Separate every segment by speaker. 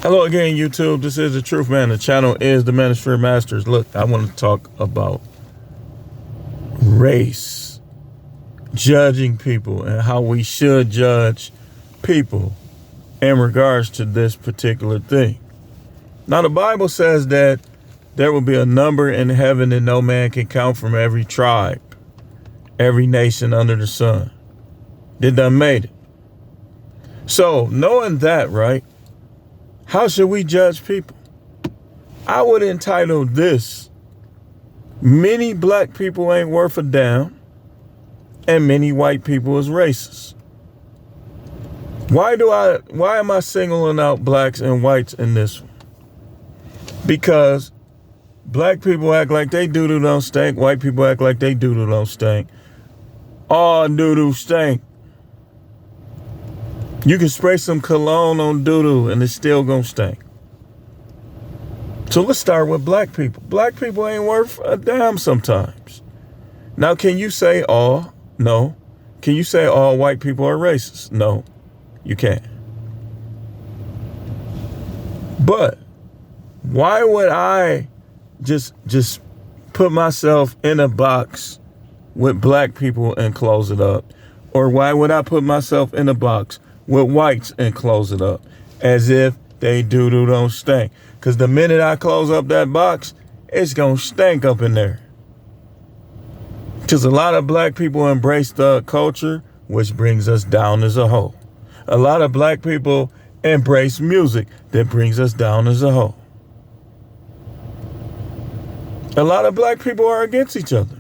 Speaker 1: Hello again, YouTube. This is The Truth Man. The channel is The Manosphere Masters. Look, I want to talk about race, judging people, and how we should judge people in regards to this particular thing. Now, the Bible says that there will be a number in heaven that no man can count from every tribe, every nation under the sun. They done made it. So, knowing that, right? How should we judge people? I would entitle this, many black people ain't worth a damn, and many white people is racist. Why am I singling out blacks and whites in this one? Because black people act like they doo-doo don't stink, white people act like they doo-doo don't stink. All doo-doo stink. You can spray some cologne on doo-doo and it's still gonna stink. So let's start with black people. Black people ain't worth a damn sometimes. Now, can you say all? No. Can you say all white people are racist? No, you can't. But why would I just put myself in a box with black people and close it up? Or why would I put myself in a box with whites and close it up as if they doo-doo don't stink? Because the minute I close up that box, it's going to stink up in there. Because a lot of black people embrace the culture, which brings us down as a whole. A lot of black people embrace music that brings us down as a whole. A lot of black people are against each other.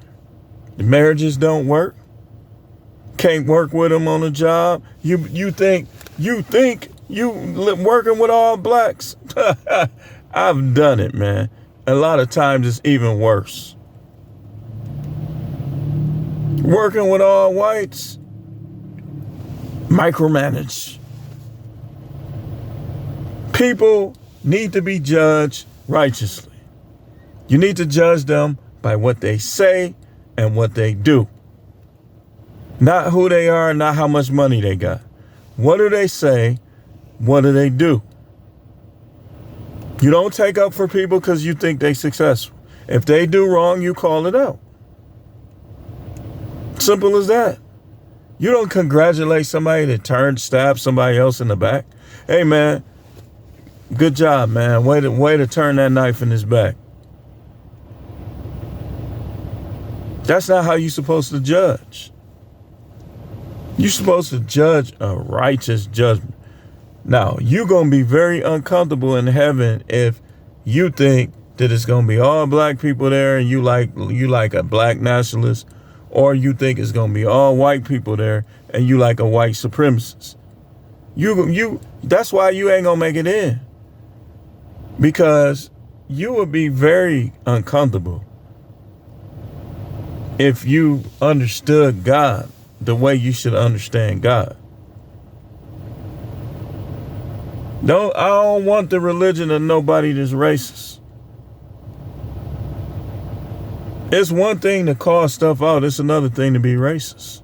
Speaker 1: The marriages don't work. Can't work with them on a job. You think you working with all blacks? I've done it, man. A lot of times it's even worse. Working with all whites, micromanage. People need to be judged righteously. You need to judge them by what they say and what they do. Not who they are, not how much money they got. What do they say? What do they do? You don't take up for people because you think they're successful. If they do wrong, you call it out. Simple as that. You don't congratulate somebody that stabbed somebody else in the back. Hey, man, good job, man. Way to turn that knife in his back. That's not how you're supposed to judge. You're supposed to judge a righteous judgment. Now, you're going to be very uncomfortable in heaven if you think that it's going to be all black people there and you like a black nationalist, or you think it's going to be all white people there and you like a white supremacist. That's why you ain't going to make it in. Because you would be very uncomfortable if you understood God the way you should understand God. I don't want the religion of nobody that's racist. It's one thing to call stuff out. It's another thing to be racist.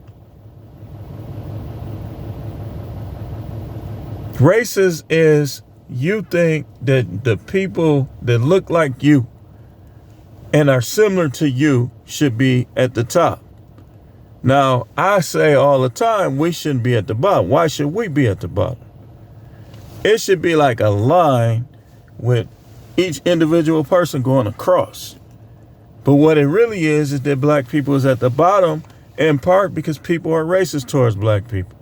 Speaker 1: Racist is you think that the people that look like you and are similar to you should be at the top. Now, I say all the time, we shouldn't be at the bottom. Why should we be at the bottom? It should be like a line with each individual person going across. But what it really is that black people is at the bottom in part because people are racist towards black people.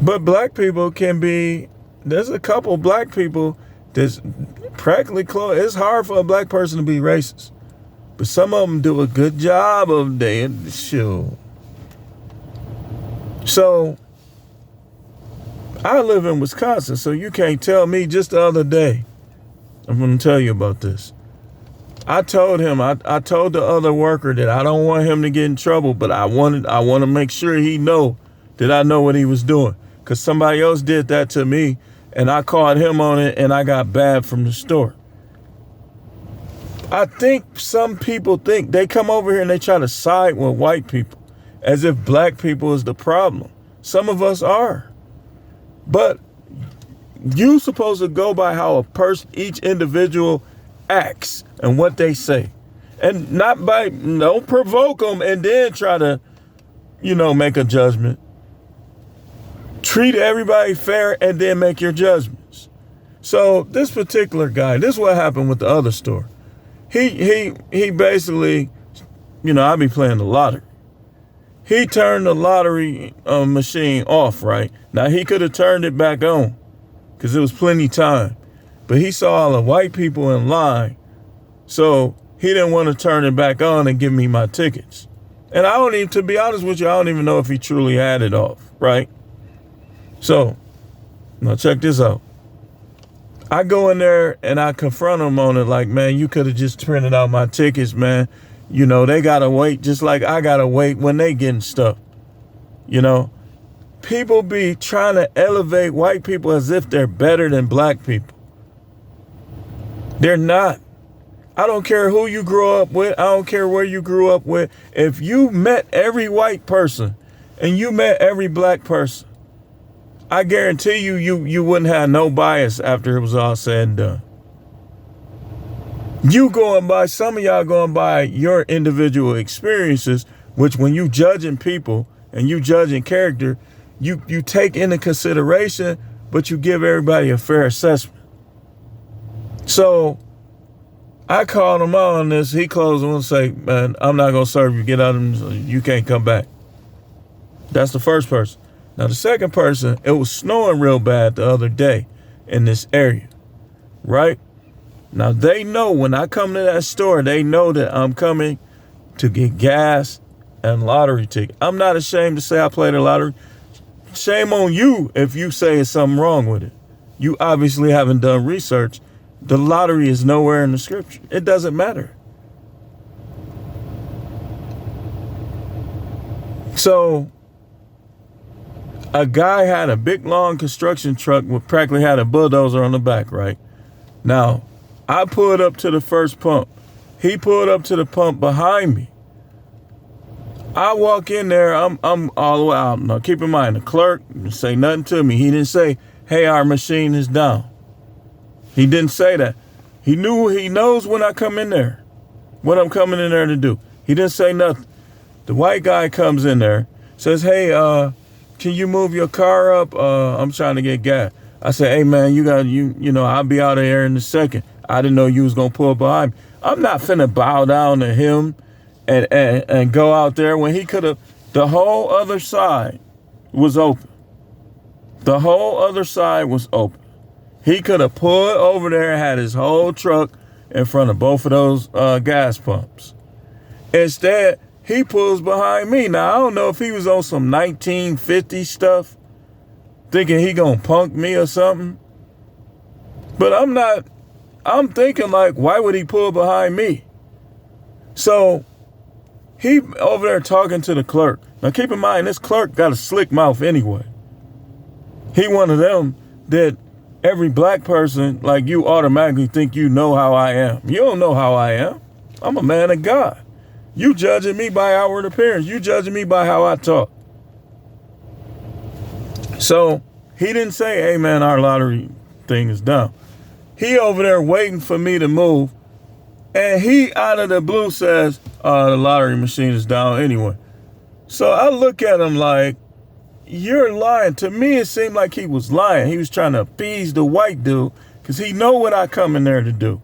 Speaker 1: But black people there's a couple black people that's practically close. It's hard for a black person to be racist. But some of them do a good job of their show. So, I live in Wisconsin, so you can't tell me. Just the other day, I'm going to tell you about this. I told him, I told the other worker that I don't want him to get in trouble, but I want to make sure he know that I know what he was doing. Because somebody else did that to me, and I caught him on it, and I got banned from the store. I think some people think they come over here and they try to side with white people as if black people is the problem. Some of us are. But You supposed to go by how a person, each individual acts and what they say. And not by, don't provoke them and then try to, make a judgment. Treat everybody fair and then make your judgments. So this particular guy, this is what happened with the other store. He basically, I be playing the lottery. He turned the lottery machine off, right? Now he could have turned it back on because there was plenty time. But he saw all the white people in line. So he didn't want to turn it back on and give me my tickets. And to be honest with you, I don't even know if he truly had it off, right? So, now check this out. I go in there and I confront him on it like, man, you could have just printed out my tickets, man. They got to wait just like I got to wait when they getting stuff. People be trying to elevate white people as if they're better than black people. They're not. I don't care who you grew up with. I don't care where you grew up with. If you met every white person and you met every black person, I guarantee you wouldn't have no bias after it was all said and done. Some of y'all going by your individual experiences, which when you judging people and you judging character, you take into consideration, but you give everybody a fair assessment. So I called him out on this. He closed and say, man, I'm not going to serve you. Get out of him. You can't come back. That's the first person. Now, the second person, it was snowing real bad the other day in this area, right? Now, they know when I come to that store, they know that I'm coming to get gas and lottery ticket. I'm not ashamed to say I played the lottery. Shame on you if you say it's something wrong with it. You obviously haven't done research. The lottery is nowhere in the scripture. It doesn't matter. So a guy had a big, long construction truck with practically had a bulldozer on the back, right? Now, I pulled up to the first pump. He pulled up to the pump behind me. I walk in there, I'm all the way out. Now, keep in mind, the clerk didn't say nothing to me. He didn't say, hey, our machine is down. He didn't say that. He knows when I come in there, what I'm coming in there to do. He didn't say nothing. The white guy comes in there, says, hey, can you move your car up? I'm trying to get gas. I said, hey, man, I'll be out of here in a second. I didn't know you was going to pull behind me. I'm not finna bow down to him and go out there when he could have. The whole other side was open. The whole other side was open. He could have pulled over there and had his whole truck in front of both of those gas pumps. Instead, he pulls behind me. Now, I don't know if he was on some 1950 stuff, thinking he gonna punk me or something. But I'm thinking like, why would he pull behind me? So he over there talking to the clerk. Now, keep in mind, this clerk got a slick mouth anyway. He one of them that every black person, like you, automatically think you know how I am. You don't know how I am. I'm a man of God. You judging me by outward appearance. You judging me by how I talk. So he didn't say, hey, man, our lottery thing is down. He over there waiting for me to move. And he out of the blue says, the lottery machine is down anyway. So I look at him like, you're lying. To me, it seemed like he was lying. He was trying to appease the white dude because he know what I come in there to do.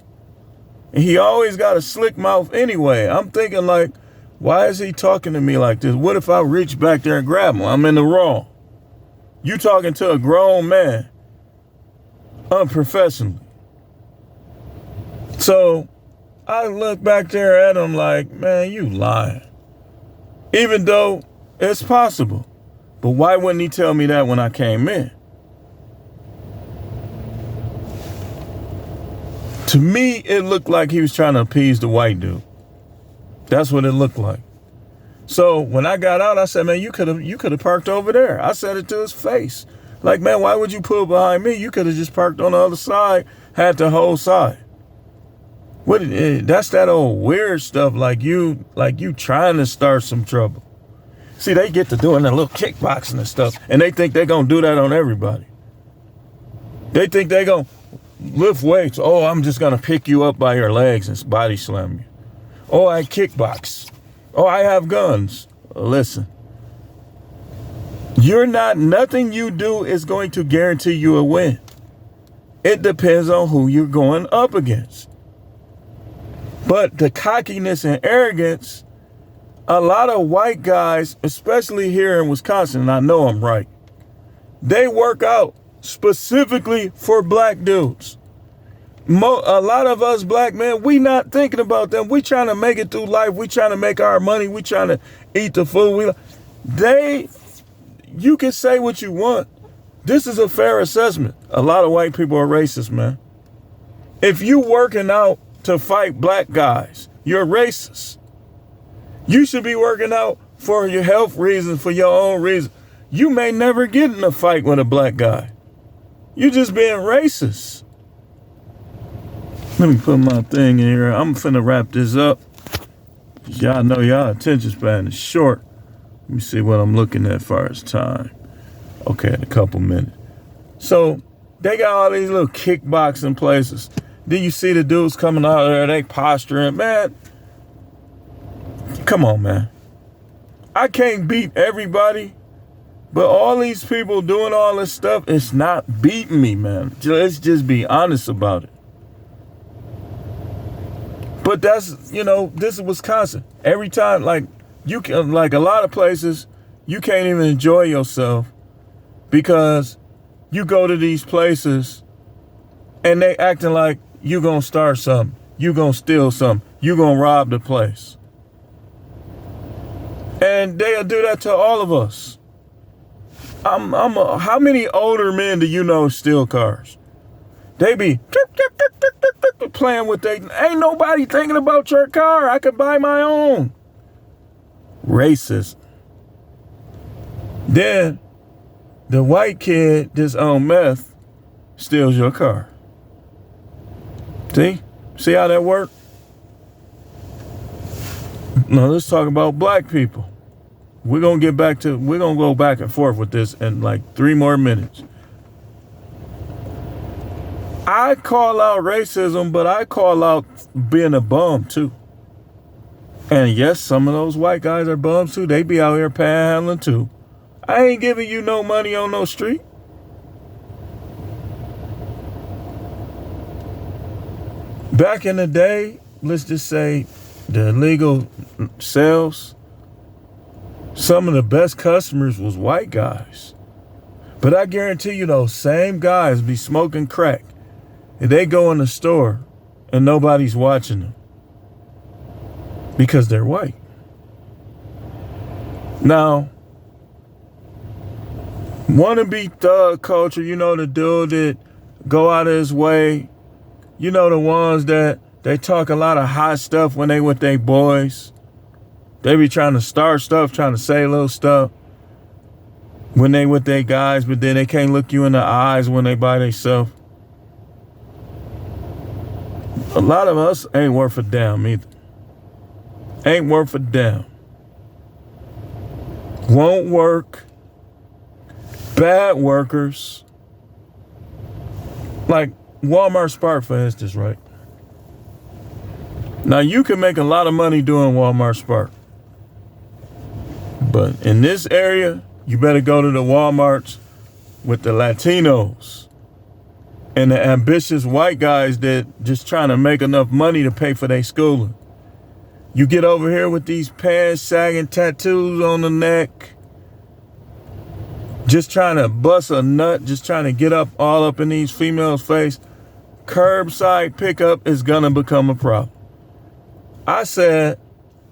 Speaker 1: And he always got a slick mouth anyway. I'm thinking like, why is he talking to me like this? What if I reach back there and grab him? I'm in the wrong. You talking to a grown man, unprofessionally. So I look back there at him like, man, you lying. Even though it's possible. But why wouldn't he tell me that when I came in? To me, it looked like he was trying to appease the white dude. That's what it looked like. So when I got out, I said, man, you could have parked over there. I said it to his face. Like, man, why would you pull behind me? You could have just parked on the other side, had the whole side. That's that old weird stuff, like you trying to start some trouble. See, they get to doing that little kickboxing and stuff, and they think they're going to do that on everybody. They think they gonna lift weights. Oh, I'm just gonna pick you up by your legs and body slam you. Oh, I kickbox. Oh, I have guns. Listen, nothing you do is going to guarantee you a win. It depends on who you're going up against. But the cockiness and arrogance, a lot of white guys, especially here in Wisconsin, and I know I'm right, they work out specifically for black dudes. A lot of us black men, we not thinking about them. We trying to make it through life. We trying to make our money. We trying to eat the food. You can say what you want. This is a fair assessment. A lot of white people are racist, man. If you working out to fight black guys, you're racist. You should be working out for your health reasons, for your own reasons. You may never get in a fight with a black guy. You just being racist. Let me put my thing in here. I'm finna wrap this up. Y'all know y'all attention span is short. Let me see what I'm looking at as far as time. Okay, in a couple minutes. So they got all these little kickboxing places. Then you see the dudes coming out there, they posturing. Man, come on, man. I can't beat everybody, but all these people doing all this stuff, it's not beating me, man. Let's just be honest about it. But that's, this is Wisconsin. Every time, you can, like a lot of places, you can't even enjoy yourself because you go to these places and they acting like you gonna start something, you gonna steal something, you gonna rob the place. And they'll do that to all of us. How many older men do you know steal cars? They be playing with ain't nobody thinking about your car. I could buy my own. Racist. Then the white kid that's on meth steals your car. See how that works? Now let's talk about black people. We're gonna go back and forth with this in like 3 more minutes. I call out racism, but I call out being a bum too. And yes, some of those white guys are bums too. They be out here panhandling too. I ain't giving you no money on no street. Back in the day, let's just say the illegal sales, some of the best customers was white guys. But I guarantee you those same guys be smoking crack. And they go in the store and nobody's watching them because they're white. Now, wannabe thug culture, the dude that go out of his way, the ones that they talk a lot of hot stuff when they with their boys. They be trying to start stuff, trying to say little stuff when they with their guys, but then they can't look you in the eyes when they by themselves. A lot of us ain't worth a damn either. Ain't worth a damn. Won't work. Bad workers. Like Walmart Spark, for instance, right? Now, you can make a lot of money doing Walmart Spark. But in this area, you better go to the Walmarts with the Latinos and the ambitious white guys that just trying to make enough money to pay for their schooling. You get over here with these pants sagging, tattoos on the neck, just trying to bust a nut, just trying to get up all up in these females' face. Curbside pickup is gonna become a problem. I said,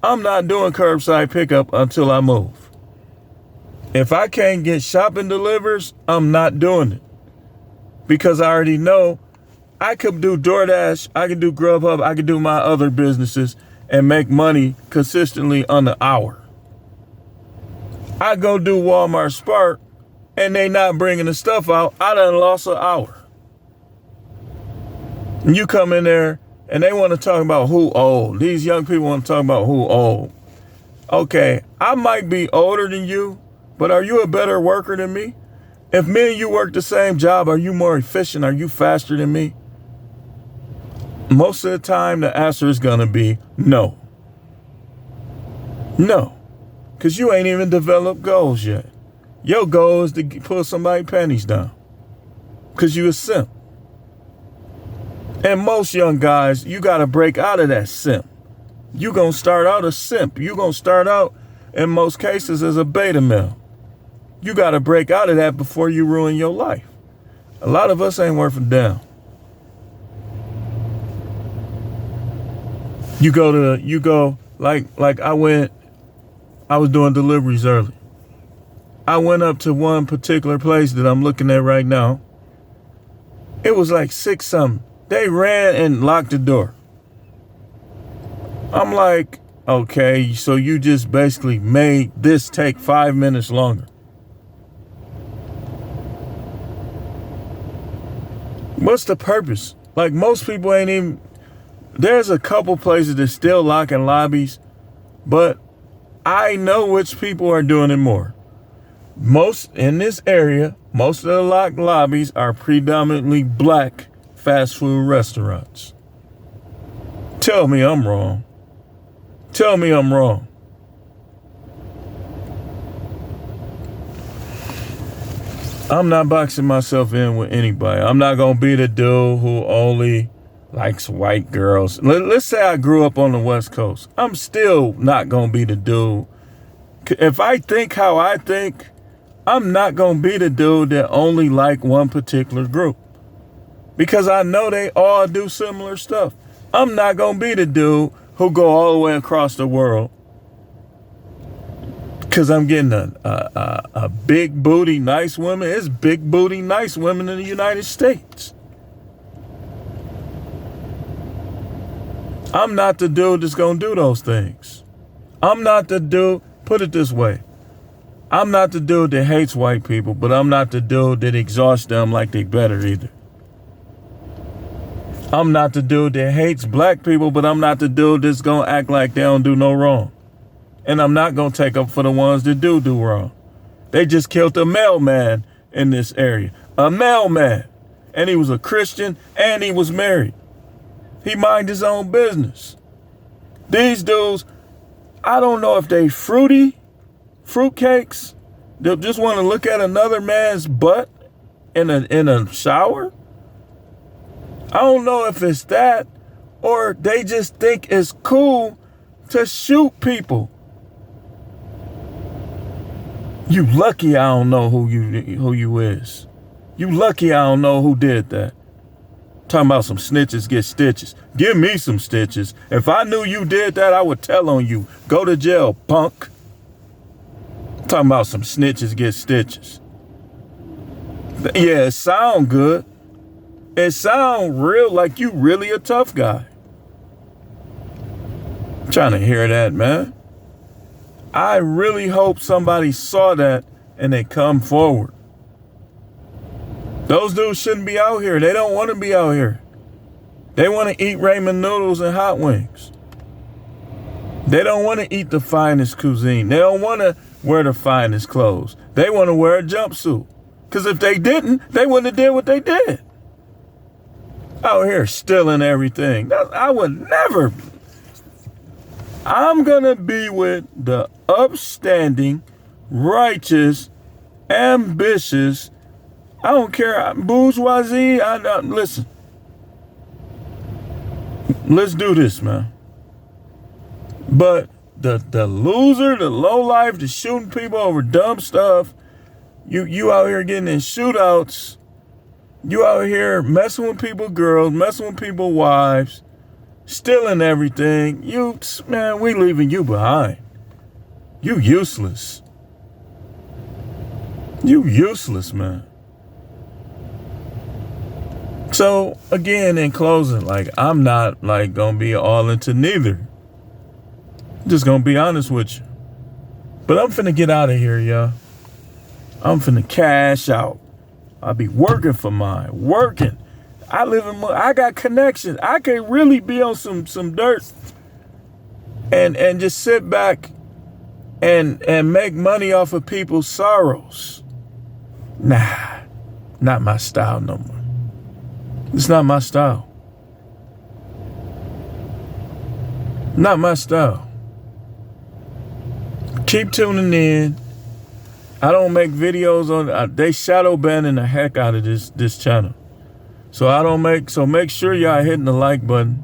Speaker 1: I'm not doing curbside pickup until I move. If I can't get shopping delivers, I'm not doing it. Because I already know I could do DoorDash, I could do Grubhub, I could do my other businesses and make money consistently on the hour. I go do Walmart Spark and they not bringing the stuff out, I done lost an hour. And you come in there and they want to talk about who old. These young people want to talk about who old. Okay, I might be older than you, but are you a better worker than me? If me and you work the same job, are you more efficient? Are you faster than me? Most of the time, the answer is going to be no. No. Because you ain't even developed goals yet. Your goal is to pull somebody's panties down. Because you a simp. And most young guys, you got to break out of that simp. You going to start out a simp. You going to start out, in most cases, as a beta male. You got to break out of that before you ruin your life. A lot of us ain't worth a damn. You go like I was doing deliveries early. I went up to one particular place that I'm looking at right now. It was like 6 something. They ran and locked the door. I'm like, okay, so you just basically made this take 5 minutes longer. What's the purpose? Like, most people ain't even, there's a couple places that still locking lobbies, but I know which people are doing it more. Most in this area, most of the locked lobbies are predominantly black fast food restaurants. Tell me I'm wrong. Tell me I'm wrong. I'm not boxing myself in with anybody. I'm not going to be the dude who only likes white girls. Let's say I grew up on the West Coast. I'm still not going to be the dude. If I think how I think, I'm not going to be the dude that only like one particular group. Because I know they all do similar stuff. I'm not going to be the dude who go all the way across the world because I'm getting a big booty, nice woman. It's big booty, nice women in the United States. I'm not the dude that's going to do those things. I'm not the dude, put it this way. I'm not the dude that hates white people, but I'm not the dude that exhausts them like they better either. I'm not the dude that hates black people, but I'm not the dude that's going to act like they don't do no wrong. And I'm not going to take up for the ones that do wrong. They just killed a mailman in this area. A mailman. And he was a Christian and he was married. He minded his own business. These dudes, I don't know if they fruitcakes. They just want to look at another man's butt in a shower. I don't know if it's that or they just think it's cool to shoot people. You lucky I don't know who you is. You lucky I don't know who did that. Talking about some snitches get stitches. Give me some stitches. If I knew you did that, I would tell on you. Go to jail, punk. Talking about some snitches get stitches. Yeah, it sound good. It sound real like you really a tough guy. I'm trying to hear that, man. I really hope somebody saw that and they come forward. Those dudes shouldn't be out here. They don't want to be out here. They want to eat ramen noodles and hot wings. They don't want to eat the finest cuisine. They don't want to wear the finest clothes. They want to wear a jumpsuit. Because if they didn't, they wouldn't have did what they did. Out here stealing everything. I would never. I'm going to be with the upstanding, righteous, ambitious, I don't care, bourgeoisie. Listen, let's do this, man. But the loser, the lowlife, the shooting people over dumb stuff, you out here getting in shootouts, you out here messing with people's girls, messing with people's wives, stealing everything. Man, we leaving you behind. You useless. You useless, man. So again, in closing, like, I'm not like gonna be all into neither. I'm just gonna be honest with you. But I'm finna get out of here, y'all. I'm finna cash out. I be working for mine. Working. I got connections. I can really be on some dirt and just sit back and make money off of people's sorrows. Nah, not my style no more. It's not my style. Not my style. Keep tuning in. I don't make videos on, they shadow banning the heck out of this channel. So I don't make, so make sure y'all hitting the like button.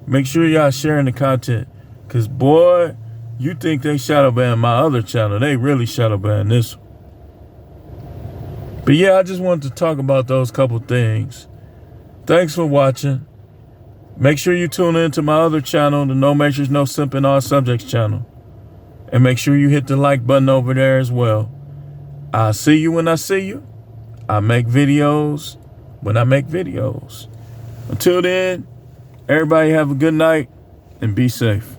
Speaker 1: Make sure y'all sharing the content. Cause boy, you think they shadow ban my other channel. They really shadow ban this one. But yeah, I just wanted to talk about those couple things. Thanks for watching. Make sure you tune in to my other channel, the No Matrix, No Simping All Subjects channel. And make sure you hit the like button over there as well. I'll see you when I see you. I make videos when I make videos. Until then, everybody have a good night and be safe.